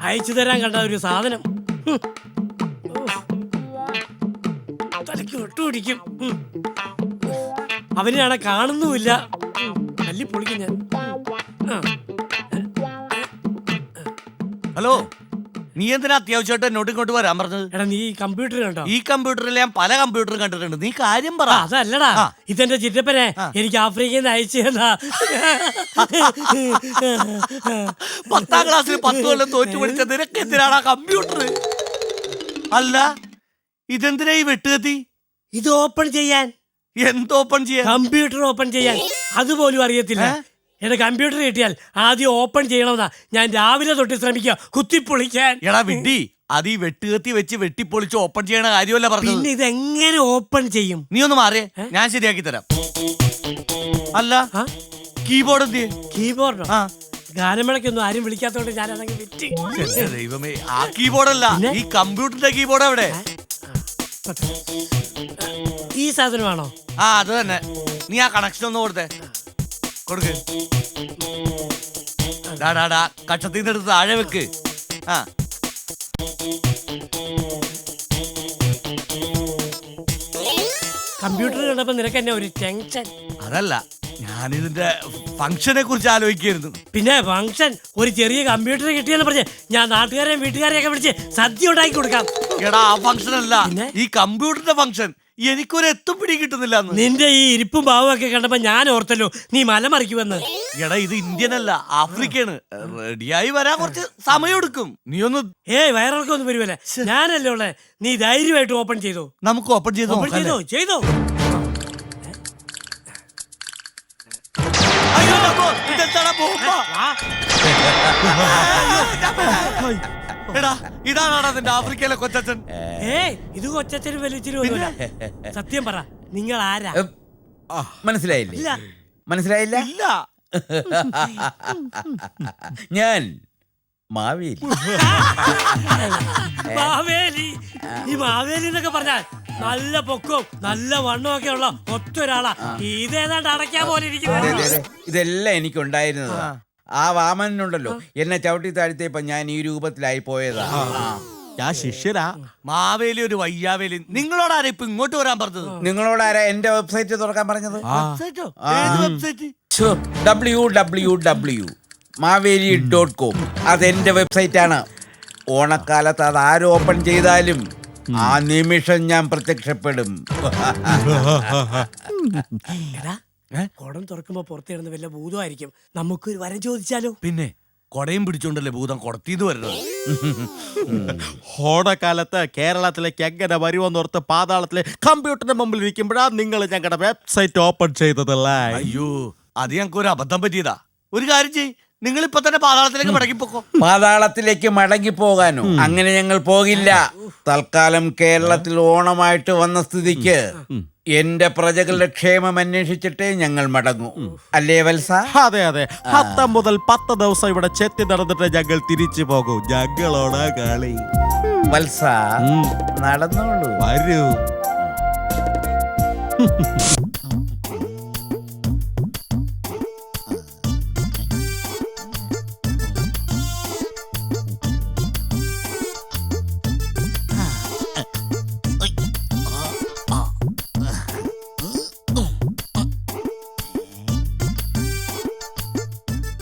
അയച്ചു തരാൻ കണ്ട ഒരു സാധനം തലയ്ക്ക് വിട്ടുപിടിക്കും. അവനാണ് കാണുന്നുമില്ല. തല്ലി പൊളിക്കും ഞാൻ. ഹലോ, നീ എന്തിനാ അത്യാവശ്യമായിട്ട് എന്നോട്ട് ഇങ്ങോട്ട് വരാൻ പറഞ്ഞത്? എടാ നീ കമ്പ്യൂട്ടർ കണ്ടോ? ഈ കമ്പ്യൂട്ടറിൽ ഞാൻ പല കമ്പ്യൂട്ടറും കണ്ടിട്ടുണ്ട്. നീ കാര്യം പറ. അതല്ലടാ, ഇതെന്റെ ചിറ്റപ്പനെ എനിക്ക് ആഫ്രിക്കയിൽ നിന്ന് അയച്ചു തന്നാ. 10ാം ക്ലാസ്സിൽ 10 കൊല്ലം തോറ്റു പഠിച്ച നിനക്ക് എന്തിനാണ് കമ്പ്യൂട്ടർ? അല്ല, ഇതെന്തിനാ ഈ വെട്ടുകത്തി? ഇത് ഓപ്പൺ ചെയ്യാൻ. എന്ത് ഓപ്പൺ ചെയ്യാൻ? കമ്പ്യൂട്ടർ ഓപ്പൺ ചെയ്യാൻ. അതുപോലും അറിയത്തില്ല. എന്റെ കമ്പ്യൂട്ടർ കിട്ടിയാൽ ആദ്യം ഓപ്പൺ ചെയ്യണമെന്നാ ഞാൻ രാവിലെ തൊട്ട് ശ്രമിക്കുക കുത്തിപ്പൊളിക്കാൻ. എടാ വിഡ്ഢി, അത് ഈ വെട്ടുകത്തി വെച്ച് വെട്ടിപ്പൊളിച്ച് ഓപ്പൺ ചെയ്യണ കാര്യമല്ല പറഞ്ഞത്. പിന്നെ ഇതെങ്ങനെ ഓപ്പൺ ചെയ്യും? നീ ഒന്ന് മാറിയേ, ഞാൻ ശരിയാക്കി തരാം. അല്ല, കീബോർഡ് എന്ത്? കീബോർഡോ? ഗാനമേളയ്ക്കൊന്നും ആരും വിളിക്കാത്തോണ്ട് ഞാൻ അതങ്ങ് വിറ്റ്. ദൈവമേ, ആ കീബോർഡല്ല, ഈ കമ്പ്യൂട്ടറിന്റെ കീബോർഡ് എവിടെ? ഈ സാധനമാണോ? അത് തന്നെ. നീ ആ കണക്ഷൻ ഒന്ന് കൊടുത്തേ. കൊടുക്ക്. കക്ഷത്തിൽ നിന്ന് എടുത്ത് താഴെ വെക്ക്. കമ്പ്യൂട്ടർ കണ്ടപ്പോ നിനക്ക് എന്നെ ഒരു ടെൻഷൻ. അതല്ല, ഞാനിതിന്റെ ഫംഗ്ഷനെ കുറിച്ച് ആലോചിക്കായിരുന്നു. പിന്നെ ഫംഗ്ഷൻ? ഒരു ചെറിയ കമ്പ്യൂട്ടർ കിട്ടിയെന്ന് പറഞ്ഞ് ഞാൻ നാട്ടുകാരെയും വീട്ടുകാരെയൊക്കെ വിളിച്ച് സദ്യ ഉണ്ടാക്കി കൊടുക്കാം. എടാ, ആ ഫംഗ്ഷൻ അല്ല, ഈ കമ്പ്യൂട്ടറിന്റെ ഫംഗ്ഷൻ. എനിക്കൊരു എത്തും പിടി കിട്ടുന്നില്ല. നിന്റെ ഈ ഇരിപ്പും ഭാവവും ഒക്കെ കണ്ടപ്പോ ഞാൻ ഓർത്തല്ലോ നീ മലമറിക്കുമെന്ന്. എടാ, ഇത് ഇന്ത്യൻ അല്ല, ആഫ്രിക്കയാണ്. റെഡിയായി വരാൻ കുറച്ച് സമയം എടുക്കും. നീ ഒന്ന് വയറിളക്കൊന്നും വരുമല്ലേ? ഞാനല്ലേ ഉള്ളേ. നീ ധൈര്യമായിട്ട് ഓപ്പൺ ചെയ്തോ. നമുക്ക് ഓപ്പൺ ചെയ്തോ. ചെയ്തോ. എടാ, ഇതാണോടാ നിന്റെ ആഫ്രിക്കയിലെ കൊച്ചച്ഛൻ? ഇത് കൊച്ചച്ഛനും വലിയച്ഛനും സത്യം പറ, നിങ്ങൾ ആരാ? മനസ്സിലായില്ല? ഇല്ല. ഞാൻ മാവേലി. മാവേലി? ഈ മാവേലി എന്നൊക്കെ പറഞ്ഞാൽ നല്ല പൊക്കവും നല്ല വണ്ണവും ഒക്കെ ഉള്ള ഒറ്റ ഒരാളാ. ഇതേതാണ്ട് അടയ്ക്കാൻ പോലെ ഇരിക്കുന്നു. ഇതെല്ലാം എനിക്കുണ്ടായിരുന്നത്. ആ വാമനുണ്ടല്ലോ, എന്നെ ചവിട്ടി താഴ്ത്തിയപ്പോ ഞാൻ ഈ രൂപത്തിലായി പോയതാ. ഞാൻ ശിഷ്യരാ. മാവേലി ഒരു വയ്യാവേലി. നിങ്ങളോടാരാ ഇപ്പൊ ഇങ്ങോട്ട് വരാൻ പറഞ്ഞത്? നിങ്ങളോടാരാ എന്റെ വെബ്സൈറ്റ് തുറക്കാൻ പറഞ്ഞത്? www.maveli.com. അതെന്റെ വെബ്സൈറ്റ് ആണ്. ഓണക്കാലത്ത് അത് ആര് ഓപ്പൺ ചെയ്താലും ആ നിമിഷം ഞാൻ പ്രത്യക്ഷപ്പെടും. കുടം തുറക്കുമ്പോ പുറത്തിടുന്ന വല്ല ഭൂതമായിരിക്കും. നമുക്കൊരു വരം ചോദിച്ചാലോ? പിന്നെ കൊടയും പിടിച്ചോണ്ടല്ലേ ഭൂതം കൊടത്തിന്ന് വരുന്നത്. ഓണക്കാലത്ത് കേരളത്തിലേക്ക് എങ്ങനെ വരുമെന്നോർത്ത് പാതാളത്തിലെ കമ്പ്യൂട്ടറിന്റെ മുമ്പിൽ ഇരിക്കുമ്പോഴാ നിങ്ങൾ ഞങ്ങളുടെ വെബ്സൈറ്റ് ഓപ്പൺ ചെയ്തതല്ലേ? അയ്യോ, അത് ഞങ്ങൾക്ക് ഒരു അബദ്ധം പറ്റിയതാ. ഒരു കാര്യം ചെയ്യ്, നിങ്ങൾ ഇപ്പൊ തന്നെ പാതാളത്തിലേക്ക് മടങ്ങിപ്പോക്കോ. പാതാളത്തിലേക്ക് മടങ്ങി പോകാനോ? അങ്ങനെ ഞങ്ങൾ പോകില്ല. തൽക്കാലം കേരളത്തിൽ ഓണമായിട്ട് വന്ന സ്ഥിതിക്ക് എന്റെ പ്രജകളുടെ ക്ഷേമം അന്വേഷിച്ചിട്ടേ ഞങ്ങൾ മടങ്ങൂ. അല്ലേ വത്സ? അതെ അതെ, 10 മുതൽ 10 ദിവസം ഇവിടെ ചെത്തി നടന്നിട്ട് ഞങ്ങൾ തിരിച്ചു പോകും. ഞങ്ങളോട് കളി. വത്സ, നടന്നോളൂ. വരൂ.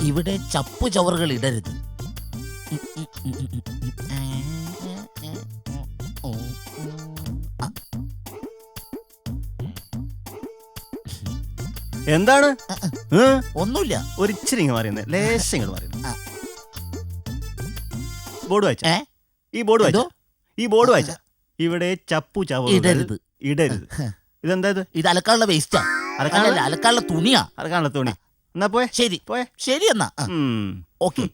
ഇവിടെ ചപ്പു ചവറുകൾ ഇടരുത്. എന്താണ്? ഒന്നുമില്ല. ഒരു ഇച്ചിരി മാറിയുന്നേ, ലേശം ഇങ്ങോട്ട് മാറിയുന്നു. ബോർഡ് വായിച്ച ഈ ബോർഡ് വായിച്ച ഈ ബോർഡ് വായിച്ച ഇവിടെ ചപ്പു ചവറുകൾ ഇടരുത്. ഇടരുത്. ഇതെന്താ? ഇത് അലക്കാനുള്ള വേസ്റ്റാ. അലക്കാനുള്ള തുണിയാ. അലക്കാനുള്ള തുണി. എന്നാ പോയെ. ശരി പോയെ. ശരി എന്നാ. ഓക്കെ.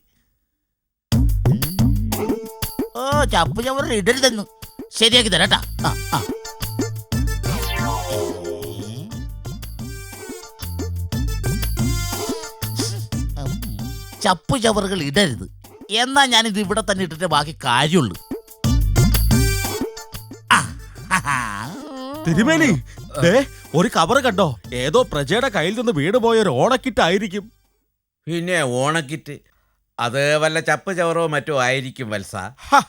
ചപ്പു ചവറുകൾ ഇടരുതെന്ന് ശരിയാക്കി തരാട്ടാ. ചപ്പു ചവറുകൾ ഇടരുത്. എന്നാ ഞാനിത് ഇവിടെ തന്നെ ഇട്ടിട്ട് ബാക്കി കാര്യമുള്ളൂ. തിരുമേനി, ഒരു കവർ കണ്ടോ? ഏതോ പ്രജയുടെ കയ്യിൽ നിന്ന് വീണ് പോയ ഒരു ഓണക്കിറ്റ് ആയിരിക്കും. പിന്നെ ഓണക്കിറ്റ് അത് വല്ല ചപ്പ് ചവറോ മറ്റോ ആയിരിക്കും വത്സ. ഹ,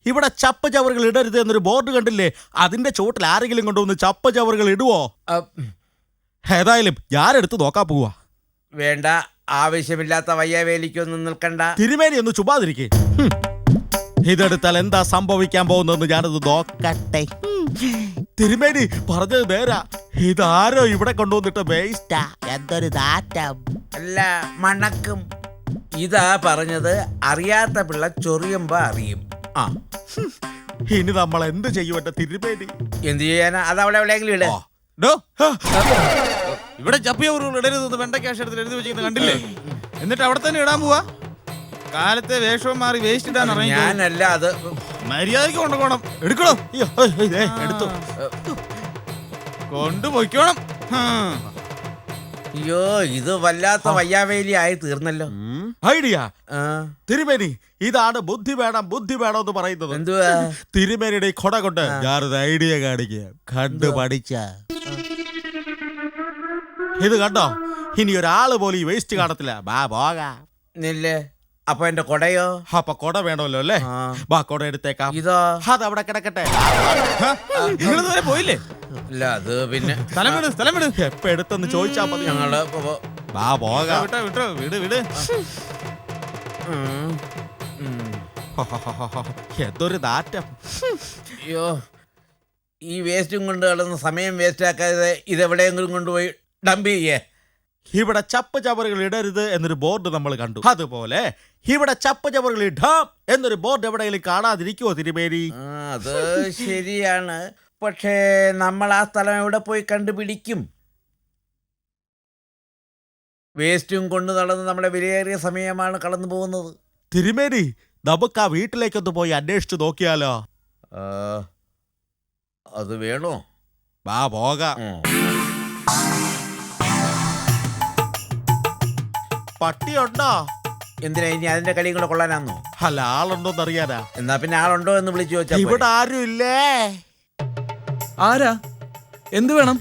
ഇവിടെ ചപ്പ് ചവറുകൾ ഇടരുത് എന്നൊരു ബോർഡ് കണ്ടില്ലേ? അതിന്റെ ചോട്ടിൽ ആരെങ്കിലും കൊണ്ടുവന്ന് ചപ്പ് ചവറുകൾ ഇടുവോ? ഏതായാലും ഞാനെടുത്ത് നോക്കാൻ പോവാ. വേണ്ട, ആവശ്യമില്ലാത്ത വയ്യാവേലിക്കൊന്നും നിൽക്കണ്ട. തിരുമേനി ഒന്ന് ചുമ്മാതിരിക്കേ. ഇതെടുത്താൽ എന്താ സംഭവിക്കാൻ പോകുന്നതെന്ന് ഞാനത് നോക്കട്ടെ. തിരുമേനി പറഞ്ഞത് നേരാ. ഇതാരോ ഇവിടെ കൊണ്ടുവന്നിട്ട് വേസ്റ്റാ. എന്തൊരു നാറ്റം. അല്ല, മണക്കും. ഇതാ പറഞ്ഞത്, അറിയാത്ത പിള്ള ചൊറിയുമ്പോ അറിയും. ആ, ഇനി നമ്മൾ എന്ത് ചെയ്യും എന്റെ തിരുമേനി? എന്ത് ചെയ്യാനാ? അത് അവിടെ എവിടെയെങ്കിലും ഇടേ. ഇവിടെ ചപ്പിയവറുകൾ ഇടരുതെന്ന് വെണ്ടക്കാശത്തിൽ എഴുതി വെച്ചിരിക്കുന്നത് കണ്ടില്ലേ? എന്നിട്ട് അവിടെ തന്നെ ഇടാൻ പോവാ. കാലത്തെ വേഷവും മാറി വേസ്റ്റ് ഇടാൻ ഇറങ്ങി. ഞാനല്ല, അത് മര്യാദക്ക് കൊണ്ടുപോകണം. എടുക്കണോ? എടുത്തു കൊണ്ടുപോയിക്കോണം. അയ്യോ, ഇത് വല്ലാത്ത വയ്യാവേലി ആയി തീർന്നല്ലോ. ഐഡിയ. ആ, തിരുമേനി, ഇതാണ് ബുദ്ധി വേണം എന്ന് പറയുന്നത്. എന്തുവാ? തിരുമേനിയുടെ ഈ കൊട കൊണ്ട് ഞാനൊരു ഐഡിയ കാണിക്കുക. കണ്ടു പഠിച്ച ഇത് കണ്ടോ? ഇനി ഒരാള് പോലും ഈ വേസ്റ്റ് കാണത്തില്ല. ബാ പോകാം. നില്ലേ, അപ്പൊ എന്റെ കൊടയോ? അപ്പൊ കൊട വേണമല്ലോ അല്ലേ? ആ. ബാ കൊട എടുത്തേക്കാം. ഇതോ? അതവിടെ കിടക്കട്ടെ. നിങ്ങളിതുവരെ പോയില്ലേ? അല്ല, അത് പിന്നെ സ്ഥലം വിട്. എപ്പ എടുത്തെന്ന് ചോദിച്ചാ മതി. ഞങ്ങള് ബാ പോകാം. വിട്ടോ വിട്. ഉം, ഉം. എന്തൊരു നാറ്റം. അയ്യോ, ഈ വേസ്റ്റും കൊണ്ട് കളന്ന് സമയം വേസ്റ്റ് ആക്കാതെ ഇതെവിടെയെങ്കിലും കൊണ്ടുപോയി ഡംപ് ചെയ്യേ. ഇവിടെ ചപ്പ് ചവറുകൾ ഇടരുത് എന്നൊരു ബോർഡ് നമ്മൾ കണ്ടു. അതുപോലെ ഇവിടെ ചപ്പ് ചവറുകൾ ഇടാം എന്നൊരു ബോർഡ് എവിടെയെങ്കിലും കാണാതിരിക്കുവോ തിരുമേനി? അത് ശരിയാണ്. പക്ഷേ നമ്മൾ ആ സ്ഥലം എവിടെ പോയി കണ്ടുപിടിക്കും? വേസ്റ്റും കൊണ്ട് നടന്ന് നമ്മുടെ വിലയേറിയ സമയമാണ് കടന്നു പോകുന്നത്. തിരുമേനി, നമുക്ക് ആ വീട്ടിലേക്കൊന്ന് പോയി അന്വേഷിച്ചു നോക്കിയാലോ? ആ, അത് വേണോ? വാ പോകാം. പട്ടിയുണ്ടോ? എന്തിനാ ഇനി അതിന്റെ കളിയും കൂടെ കൊള്ളാനാന്നോ? അല്ല, ആളുണ്ടോന്ന് അറിയാനാ. എന്നാ പിന്നെ ആളുണ്ടോ എന്ന് വിളിച്ചു ചോദിച്ചാ ഇവിടെ ആരും ഇല്ലേ? ആരാ? എന്ത് വേണം?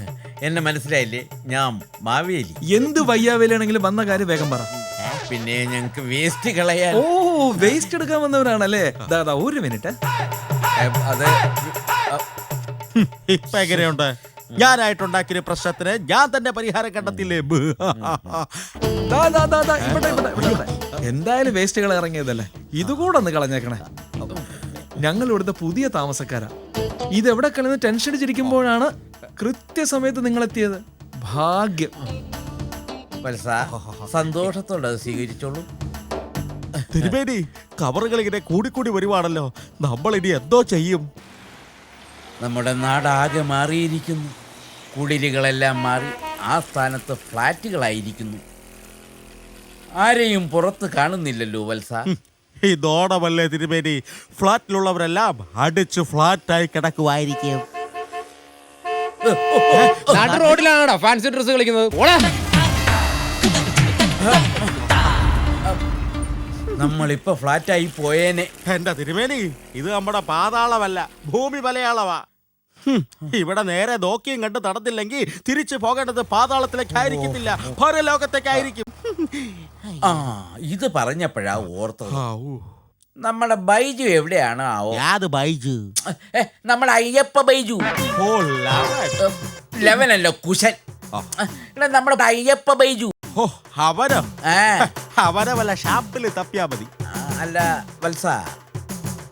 എന്നെ മനസ്സിലായില്ലേ? ഞാൻ മാവേലി. എന്ത് വയ്യാവേലാണെങ്കിലും വന്ന കാര്യം വേഗം പറ. പിന്നെ ഞങ്ങക്ക് വേസ്റ്റ് കളയാൻ. ഓ, വേസ്റ്റ് എടുക്കാൻ വന്നവരാണല്ലേ? ദാ ഒരു മിനിറ്റ്. അത് ഇപ്പൊ എങ്ങനെയുണ്ട്? ഞാനായിട്ടുണ്ടാക്കിയ പ്രശ്നത്തിന് ഞാൻ തന്നെ പരിഹാരം കണ്ടെത്തില്ലേ? ഇവിടെ. എന്തായാലും വേസ്റ്റുകൾ ഇറങ്ങിയതല്ലേ, ഇതുകൂടെ ഒന്ന് കളഞ്ഞേക്കണേ. ഞങ്ങൾ ഇവിടുത്തെ പുതിയ താമസക്കാരാ. ഇതെവിടെ കളഞ്ഞ് ടെൻഷൻ അടിച്ചിരിക്കുമ്പോഴാണ് കൃത്യസമയത്ത് നിങ്ങൾ എത്തിയത്. ഭാഗ്യം. സന്തോഷത്തോടെ അത് സ്വീകരിച്ചോളൂ. തിരുമേനി, കവറുകൾ ഇങ്ങനെ കൂടിക്കൂടി വരുവാണല്ലോ. നമ്മൾ ഇനി എന്തോ ചെയ്യും? നമ്മുടെ നാടാകെ മാറിയിരിക്കുന്നു. കുടിലുകളെല്ലാം മാറി ആ സ്ഥാനത്ത് ഫ്ലാറ്റുകളായിരിക്കുന്നു. ആരെയും പുറത്ത് കാണുന്നില്ലല്ലോ വത്സ. ഇതോടമല്ലേ തിരുമേനി, ഫ്ലാറ്റിലുള്ളവരെല്ലാം അടിച്ച് ഫ്ലാറ്റായി കിടക്കുവായിരിക്കും. റോഡിലാണോ ഫാൻസി ഡ്രസ് കളിക്കുന്നത്? നമ്മളിപ്പോ ഫ്ലാറ്റായി പോയേനെ. എന്റെ തിരുമേനി, ഇത് നമ്മുടെ പാതാളമല്ല, ഭൂമി മലയാളമാ. ഇവിടെ നേരെ നോക്കിയും കണ്ട് നടന്നില്ലെങ്കിൽ തിരിച്ചു പോകേണ്ടത് പാതാളത്തിലേക്കായിരിക്കത്തില്ല, പരലോകത്തേക്കായിരിക്കും. ആ, ഇത് പറഞ്ഞപ്പോഴാ ഓർത്തത്. നമ്മുടെ ബൈജു എവിടെയാണ് ആവോ? ബൈജു നമ്മുടെ അയ്യപ്പ ബൈജു. ലെവനല്ലോ കുശൻ. നമ്മുടെ അയ്യപ്പ ബൈജു. അവരെ വല്ല ഷാപ്പിൽ തപ്പിയാ മതി. അല്ല വത്സ,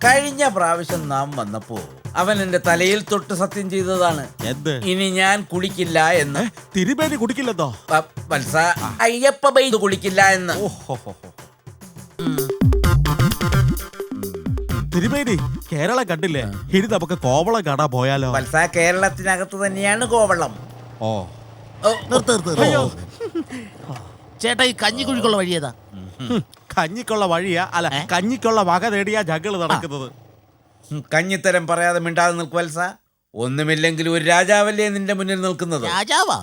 കഴിഞ്ഞ പ്രാവശ്യം നാം വന്നപ്പോ അവൻ എന്റെ തലയിൽ തൊട്ട് സത്യം ചെയ്തതാണ്. എന്ത്? ഇനി ഞാൻ കുളിക്കില്ല എന്ന്. തിരുമേനി കുടിക്കില്ലെന്നോ? വത്സ, അയ്യപ്പ ബൈജു കുളിക്കില്ല എന്ന്. തിരുമേനി, കേരളം കണ്ടില്ലേ? ഇനി നമുക്ക് കോവളം കാണാൻ പോയാലോ? വത്സ, കേരളത്തിനകത്ത് തന്നെയാണ് കോവളം. ഓ, ചേട്ടാ, ഈ കഞ്ഞിക്കുഴിക്കുള്ള വഴിയേതാ? കഞ്ഞിക്കുള്ള വഴിയാ? അല്ല, കഞ്ഞിക്കുള്ള വക തേടിയാ ജഗള് നടക്കുന്നത്. കഞ്ഞിത്തരം പറയാതെ മിണ്ടാതെ നിൽക്കും വത്സ. ഒന്നുമില്ലെങ്കിൽ ഒരു രാജാവല്ലേ നിന്റെ മുന്നിൽ നിൽക്കുന്നത്. രാജാവാ?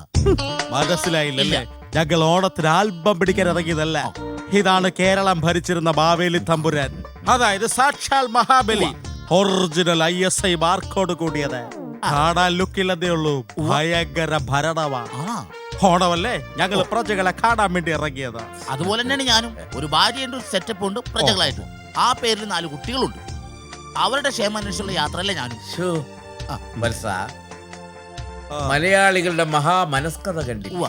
മനസ്സിലായില്ലല്ലേ? ഞങ്ങൾ ഓണത്തിന് ആൽബം പിടിക്കാൻ ഇറങ്ങിയതല്ല. ഇതാണ് കേരളം ഭരിച്ചിരുന്ന മാവേലി തമ്പുരാൻ, അതായത് സാക്ഷാൽ മഹാബലി. ഒറിജിനൽ ISI മാർക്കോട് കൂടിയത്. കാണാൻ ലുക്കില്ലെന്നേ ഉള്ളൂ, ഭയങ്കര ഭരണമാ. ഓണമല്ലേ ഞങ്ങൾ പ്രജകളെ കാണാൻ വേണ്ടി ഇറങ്ങിയതാ. അതുപോലെ തന്നെയാണ് ഞാനും. ഒരു ഭാര്യയുണ്ട്, ഒരു സെറ്റപ്പ് ഉണ്ട്, പ്രജകളായിട്ട്. ആ പേരിൽ 4 കുട്ടികളുണ്ട്. അവരുടെ ക്ഷേമാന്വേഷണമുള്ള യാത്രയല്ലേ ഞാനും. ശ്ശോ. വത്സ, മലയാളികളുടെ മഹാമനസ്കത കണ്ടില്ല.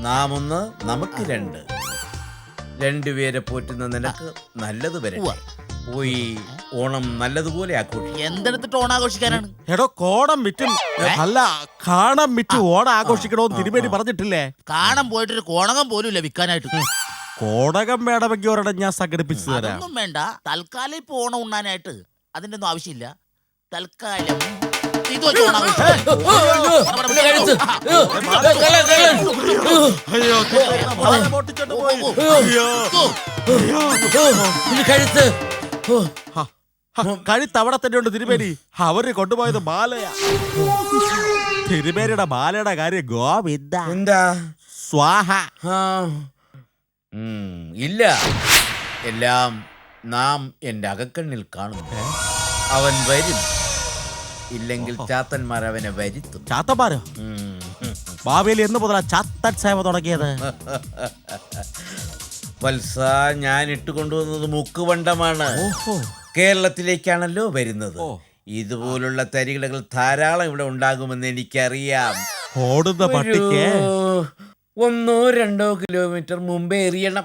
നാം 1, നമുക്ക് 2. 2 പേരെ പോറ്റുന്ന നിനക്ക് നല്ലത് വരട്ടെ. പോയി ഓണം നല്ലതുപോലെ ആഘോഷിക്കും. എന്തെടുത്തിട്ട് ഓണാഘോഷിക്കാനാണ്? എടോ കോണം വിറ്റും അല്ല കാണം വിറ്റ് ഓണം ആഘോഷിക്കണോന്ന് തിരുമേനി പറഞ്ഞിട്ടില്ലേ? കാണാൻ പോയിട്ടൊരു കോണകം പോലും ഇല്ല വിൽക്കാനായിട്ട്. കോടകം വേണമെങ്കിൽ ഒരെണ്ണം ഞാൻ സംഘടിപ്പിച്ചു തരാം. അതൊന്നും വേണ്ട. തൽക്കാലം ഇപ്പൊ ഓണം ഉണ്ണാനായിട്ട് അതിന്റെ ഒന്നും ആവശ്യമില്ല. തൽക്കാലം ഇത് വെച്ച് ഓണാഘോഷിക്കാം. അയ്യോ, പൊട്ടിച്ചോണ്ട് പോയി. കഴുത്ത് കഴുത്ത് അവിടെ തന്നെ ഉണ്ട് തിരുമേനി. അവര് കൊണ്ടുപോയത് മാലയാ. തിരുമേനിയുടെ മാലയുടെ കാര്യം ഗോവിന്ദ എന്താ സ്വാഹ. ഇല്ല, എല്ലാം നാം എന്റെ അകക്കണ്ണിൽ കാണുന്നു. അവൻ വരും, ഇല്ലെങ്കിൽ ചാത്തന്മാർ അവനെ വരുത്തും. ചാത്തന്മാരോ? ഭാവിയിൽ എന്ന് മുതലാ ചാത്തൻ സേവ തുടങ്ങിയത്? വത്സ, ഞാൻ ഇട്ടുകൊണ്ടുവന്നത് മുക്കുവണ്ടമാണ്. കേരളത്തിലേക്കാണല്ലോ വരുന്നത്. ഇതുപോലുള്ള തരികിടകൾ ധാരാളം ഇവിടെ ഉണ്ടാകുമെന്ന് എനിക്കറിയാം. ഓടുന്ന പട്ടിക്ക് 1-2 കിലോമീറ്റർ മുമ്പേ എറിയണം.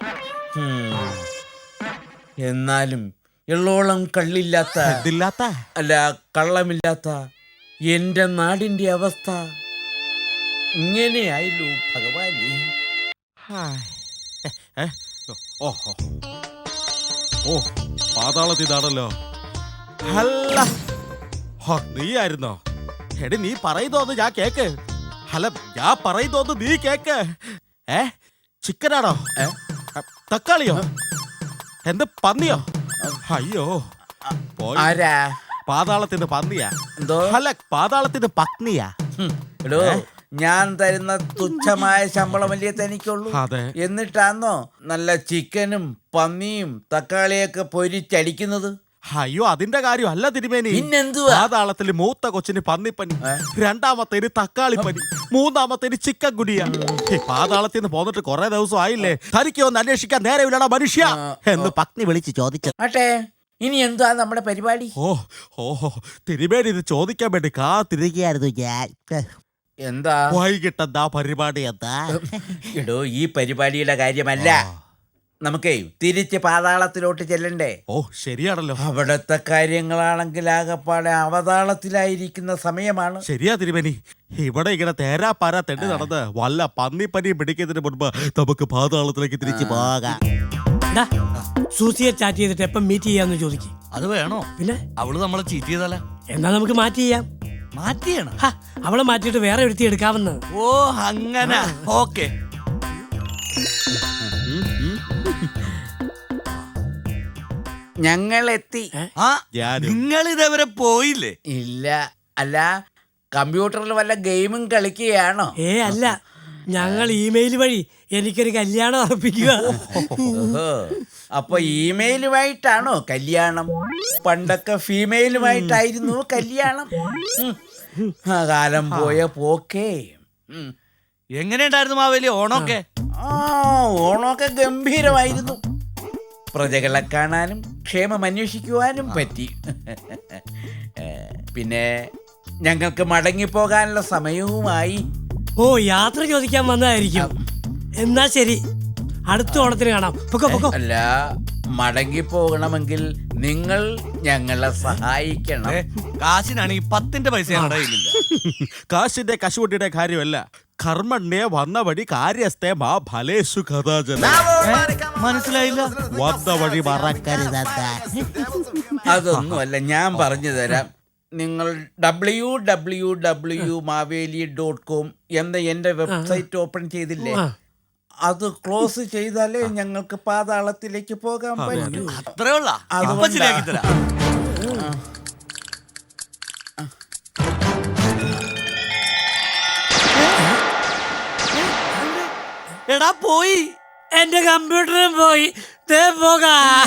എന്നാലും എള്ളോളം കള്ളില്ലാത്ത, അല്ല കള്ളമില്ലാത്ത എന്റെ നാടിന്റെ അവസ്ഥ ഇങ്ങനെയായല്ലോ ഭഗവാനെ. ഓ, പാതാളത്തിനാണല്ലോ. അല്ല, നീയായിരുന്നോ? എടി, നീ പറയുന്നോന്ന് ഞാൻ കേക്ക്. അല്ല, ഞാൻ പറയുന്നോന്ന് നീ കേക്ക്. ചിക്കനാണോ? തക്കാളിയോ? എന്ത് പന്നിയോ? അയ്യോ, ആരാ? പാതാളത്തിന്റെ പന്നിയാ? എന്തോ? അല്ല, പാതാളത്തിന്റെ പത്നിയാ. എടോ, ഞാൻ തരുന്ന തുച്ഛമായ ശമ്പളമല്ലേ തനിക്കുള്ളൂ? അതെ. എന്നിട്ടാന്നോ നല്ല ചിക്കനും പന്നിയും തക്കാളിയൊക്കെ പൊരിച്ചടിക്കുന്നത്? അയ്യോ, അതിന്റെ കാര്യം അല്ല തിരുമേനി. പിന്നെന്തുവാ? പാതാളത്തില് മൂത്ത കൊച്ചിന് പന്നിപ്പനി, രണ്ടാമത്തേന് തക്കാളിപ്പനി, മൂന്നാമത്തേന് ചിക്കൻ ഗുനിയ. പാതാളത്തിൽ നിന്ന് പോന്നിട്ട് കുറെ ദിവസം ആയില്ലേ? തനിക്ക് ഒന്ന് അന്വേഷിക്കാൻ നേരമില്ലടാ മനുഷ്യ എന്ന് പത്നി വിളിച്ച് ചോദിച്ചു. ആട്ടെ, ഇനി എന്താ നമ്മുടെ പരിപാടി? ഓഹോ, തിരുമേനി ഇത് ചോദിക്കാൻ വേണ്ടി കാത്തിരിക്കുകയായിരുന്നു ഞാൻ. എന്താ വൈകിട്ടെന്താ പരിപാടി? എന്താ? എടോ, ഈ പരിപാടിയുടെ കാര്യമല്ല. നമുക്കേ തിരിച്ച് പാതാളത്തിലോട്ട് ചെല്ലണ്ടേ? ശരിയാണല്ലോ. അവിടത്തെ കാര്യങ്ങളാണെങ്കിൽ ആകപ്പാടെ അവതാളത്തിലായിരിക്കുന്ന സമയമാണ്. ശരിയാ തിരുമേനി. ഇവിടെ ഇങ്ങനെ തേരാപ്പാരാ തെണ്ടി നടന്ന് വല്ല പന്നിപ്പനി പിടിക്കുന്നതിന് മുൻപ് നമുക്ക് പാതാളത്തിലേക്ക് തിരിച്ചു പോകാം. സൂസിയെ ചാറ്റ് ചെയ്തിട്ട് എപ്പം മീറ്റ് ചെയ്യാന്ന് ചോദിക്കും. അത് വേണോ? പിന്നെ അവള് നമ്മളെ ചീറ്റ് ചെയ്തല്ല. എന്നാ നമുക്ക് മാറ്റി ചെയ്യാം. മാറ്റിയാണ്? അവളെ മാറ്റിയിട്ട് വേറെ ഒരുത്തി എടുക്കാമെന്ന്. ഓ, അങ്ങനെ. ഓക്കെ. ഞങ്ങളെത്തി. നിങ്ങൾ ഇതേവരെ പോയില്ലേ? ഇല്ല. അല്ല, കമ്പ്യൂട്ടറിൽ വല്ല ഗെയിമും കളിക്കുകയാണോ? അല്ല, ഞങ്ങൾ ഇമെയിൽ വഴി എനിക്കൊരു കല്യാണം ഉറപ്പിക്കുക. അപ്പൊ ഇമെയിലുമായിട്ടാണോ കല്യാണം? പണ്ടൊക്കെ ഫീമെയിലുമായിട്ടായിരുന്നു കല്യാണം. കാലം പോയ പോക്കേ. എങ്ങനെയുണ്ടായിരുന്നു മാവേലി ഓണമൊക്കെ? ഓണമൊക്കെ ഗംഭീരമായിരുന്നു. പ്രജകളെ കാണാനും ക്ഷേമം അന്വേഷിക്കുവാനും പറ്റി. പിന്നെ ഞങ്ങൾക്ക് മടങ്ങിപ്പോകാനുള്ള സമയവുമായി. യാത്ര ചോദിക്കാൻ വന്നതായിരിക്കും. എന്നാ ശരി, അടുത്ത ഓണത്തിന് കാണാം. അല്ല, മടങ്ങിപ്പോകണമെങ്കിൽ നിങ്ങൾ ഞങ്ങളെ സഹായിക്കണം. കാശിനാണെങ്കിൽ 10 പൈസ കടയിലില്ല. കാശിന്റെ കശുവട്ടിയുടെ കാര്യമല്ല, കർമ്മണ്യെ വന്ന വഴി കാര്യസ്ഥേ മാ ഫലേഷു കഥാചന. മനസ്സിലായില്ല. വന്ന വഴി മറക്കരുത്. അതൊന്നുമല്ല, ഞാൻ പറഞ്ഞു തരാം. നിങ്ങൾ www.maveli.com എന്ന എന്റെ വെബ്സൈറ്റ് ഓപ്പൺ ചെയ്തില്ലേ? അത് ക്ലോസ് ചെയ്താലേ ഞങ്ങൾക്ക് പാതാളത്തിലേക്ക് പോകാൻ പറ്റൂ. അത്രേ ഉള്ള. ശരിയാക്കി തരാം. എടാ, പോയി. എന്റെ കമ്പ്യൂട്ടറും പോയി. പോകാം.